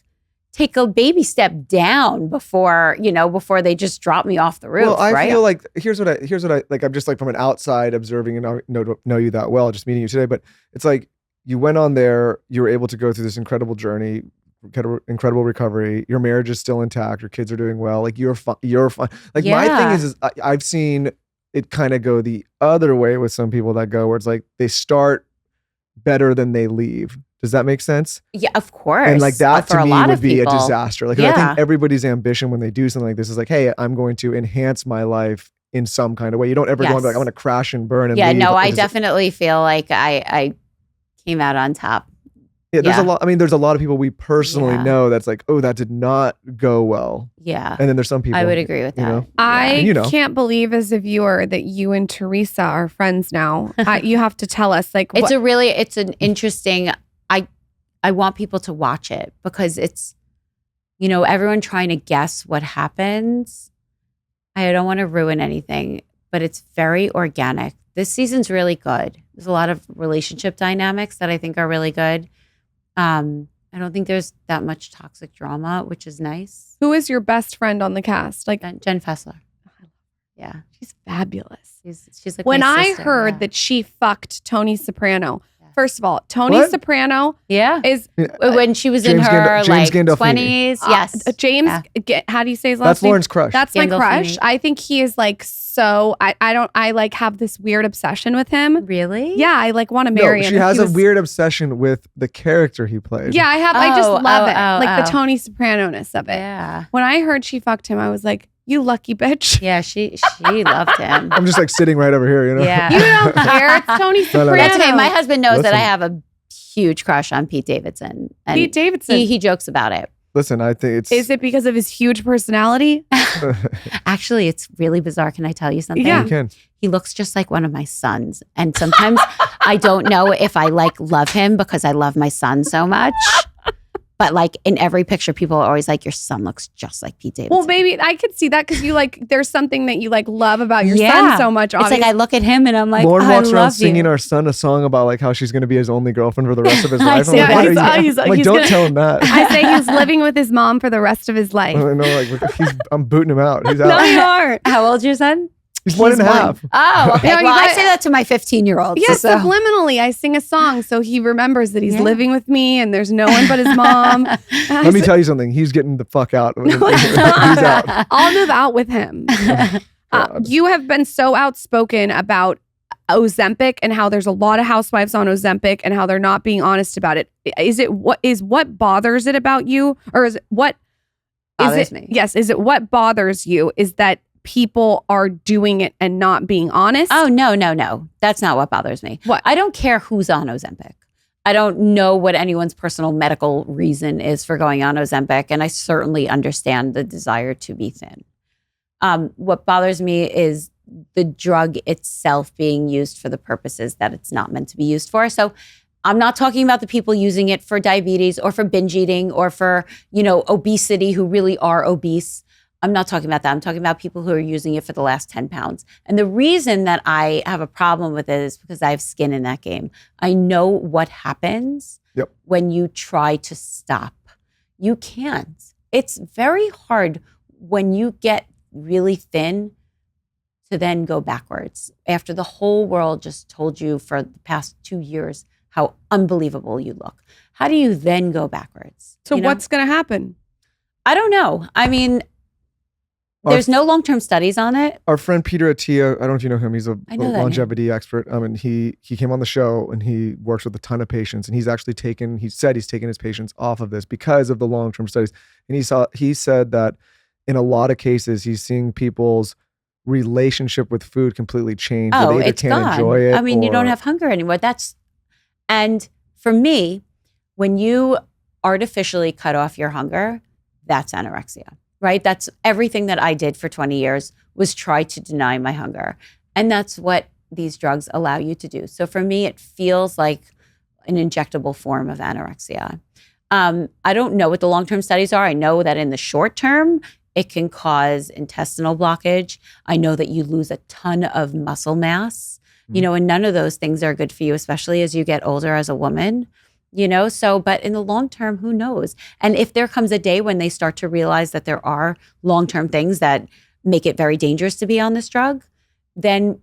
take a baby step down before they just drop me off the roof.
Well, I feel like here's what I like. I'm just like from an outside observing and know you that well, just meeting you today. But it's like you went on there, you were able to go through this incredible journey, incredible recovery. Your marriage is still intact. Your kids are doing well. Like you're fine. Like my thing is I've seen it kind of go the other way with some people that go where it's like they start better than they leave. Does that make sense?
Yeah, of course.
And like that to me would be a disaster. Like I think everybody's ambition when they do something like this is like, hey, I'm going to enhance my life in some kind of way. You don't ever go and be like, I'm going to crash and burn and leave.
No, I definitely feel like I came out on top.
Yeah, there's a lot. I mean, there's a lot of people we personally know that's like, oh, that did not go well.
Yeah.
And then there's some people.
I would agree with that.
I can't believe as a viewer that you and Teresa are friends now. You have to tell us like
it's an interesting, I want people to watch it because it's, everyone trying to guess what happens. I don't want to ruin anything, but it's very organic. This season's really good. There's a lot of relationship dynamics that I think are really good. I don't think there's that much toxic drama, which is nice.
Who is your best friend on the cast? Like
Jen Fessler. Yeah.
She's fabulous.
She's like
when
my
I
sister,
heard that she fucked Tony Soprano. First of all, Tony Soprano is
when she was in her like 20s. Yes.
James, how do you say his last
name? That's
name?
Lauren's crush.
That's my crush. I think he is like so, I like have this weird obsession with him.
Really?
Yeah. I like want to marry him.
She has a weird obsession with the character he played.
Yeah, I just love it. Like the Tony Soprano-ness of it.
Yeah.
When I heard she fucked him, I was like, you lucky bitch.
Yeah, she loved him.
I'm just like sitting right over here,
Yeah.
You don't care. It's Tony Soprano.
That's okay. My husband knows that I have a huge crush on Pete Davidson. And
Pete Davidson.
He jokes about it.
Listen, I think it's...
Is it because of his huge personality?
Actually, it's really bizarre. Can I tell you something?
Yeah.
You can.
He looks just like one of my sons. And sometimes I don't know if I love him because I love my son so much. But like in every picture, people are always like, your son looks just like Pete Davidson.
Well, maybe I could see that because you like, there's something that you like love about your son so much.
It's like I look at him and I'm like,
Lauren walks around singing
you.
our son a song about like how she's going to be his only girlfriend for the rest of his life.
Don't
tell him that.
I say he's living with his mom for the rest of his life.
I know, like I'm booting him out. He's out.
No, you aren't.
How old's your son?
He's 1.5.
Oh, okay. Well, I say that to my 15-year-old.
Yes, so. Subliminally, I sing a song so he remembers that he's living with me and there's no one but his mom.
Let me tell you something. He's getting the fuck out. He's out.
I'll move out with him. You have been so outspoken about Ozempic and how there's a lot of housewives on Ozempic and how they're not being honest about it. What bothers it about you, or is it what
bothers me?
Yes, is it what bothers you? Is that people are doing it and not being honest?
Oh, no. That's not what bothers me.
What?
I don't care who's on Ozempic. I don't know what anyone's personal medical reason is for going on Ozempic, and I certainly understand the desire to be thin. What bothers me is the drug itself being used for the purposes that it's not meant to be used for. So I'm not talking about the people using it for diabetes or for binge eating or for, obesity who really are obese. I'm not talking about that. I'm talking about people who are using it for the last 10 pounds. And the reason that I have a problem with it is because I have skin in that game. I know what happens when you try to stop. You can't. It's very hard when you get really thin to then go backwards after the whole world just told you for the past 2 years how unbelievable you look. How do you then go backwards?
So what's going to happen?
I don't know. I mean, there's no long-term studies on it.
Our friend Peter Attia, I don't know if you know him. He's a longevity expert. And he came on the show and he works with a ton of patients. And he's actually taken his patients off of this because of the long-term studies. And he said that in a lot of cases, he's seeing people's relationship with food completely change.
Oh,
they
it's
can't
gone.
enjoy it.
I mean, you don't have hunger anymore. And for me, when you artificially cut off your hunger, that's anorexia. Right? That's everything that I did for 20 years was try to deny my hunger. And that's what these drugs allow you to do. So for me, it feels like an injectable form of anorexia. I don't know what the long-term studies are. I know that in the short term, it can cause intestinal blockage. I know that you lose a ton of muscle mass, and none of those things are good for you, especially as you get older as a woman. But in the long term, who knows? And if there comes a day when they start to realize that there are long-term things that make it very dangerous to be on this drug, then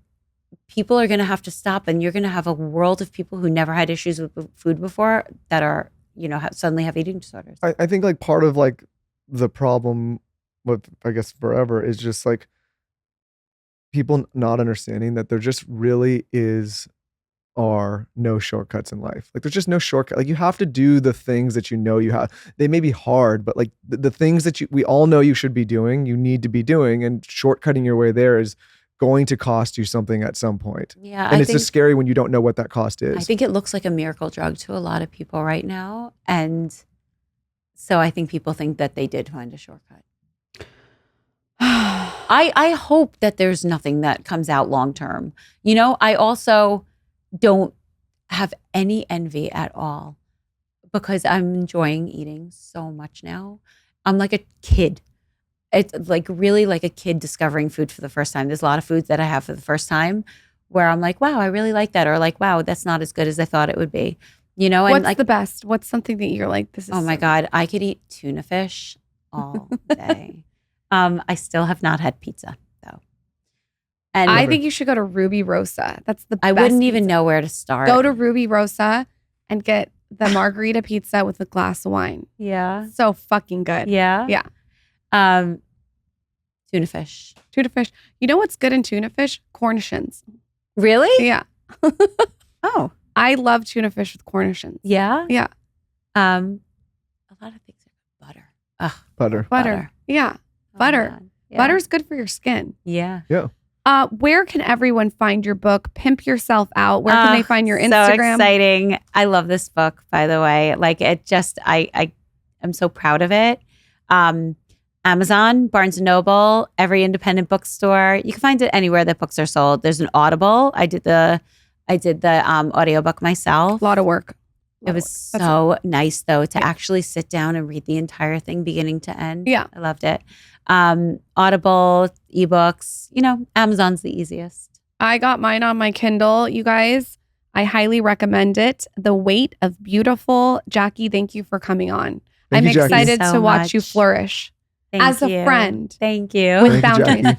people are going to have to stop, and you're going to have a world of people who never had issues with food before that are, suddenly have eating disorders.
I think like part of like the problem with, I guess, forever is just like people not understanding that there just really are no shortcuts in life. Like there's just no shortcut. Like you have to do the things that you have. They may be hard, but like the things that we all know you should be doing, you need to be doing, and shortcutting your way there is going to cost you something at some point.
Yeah.
And it's just scary when you don't know what that cost is.
I think it looks like a miracle drug to a lot of people right now. And so I think people think that they did find a shortcut. I hope that there's nothing that comes out long term. I also don't have any envy at all because I'm enjoying eating so much now. I'm like a kid. It's like really like a kid discovering food for the first time. There's a lot of foods that I have for the first time where I'm like, wow, I really like that. Or like, wow, that's not as good as I thought it would be. And
what's
like
the best? What's something that you're like, this is
oh my God, I could eat tuna fish all day. I still have not had pizza though. And
I think you should go to Ruby Rosa. That's the best.
I wouldn't even know where to start.
Go to Ruby Rosa and get the margarita pizza with a glass of wine.
Yeah.
So fucking good.
Yeah.
Yeah.
Tuna fish.
Tuna fish. You know what's good in tuna fish? Cornichons.
Really?
Yeah.
Oh.
I love tuna fish with cornichons.
Yeah?
Yeah.
A lot of things are butter. Ugh.
Butter. Yeah. Butter.
God. Yeah.
Butter's good for your skin.
Yeah.
Yeah.
Where can everyone find your book, Pimp Yourself Out? Where can they find your Instagram?
So exciting. I love this book, by the way. Like it just, I am so proud of it. Amazon, Barnes & Noble, every independent bookstore. You can find it anywhere that books are sold. There's an Audible. I did the audiobook myself.
A lot of work.
It was so nice though to actually sit down and read the entire thing beginning to end.
Yeah.
I loved it. Audible, ebooks, Amazon's the easiest.
I got mine on my Kindle, you guys. I highly recommend it. The Weight of Beautiful. Jackie, thank you for coming on. I'm excited to watch you flourish as a friend.
Thank you.
With boundaries.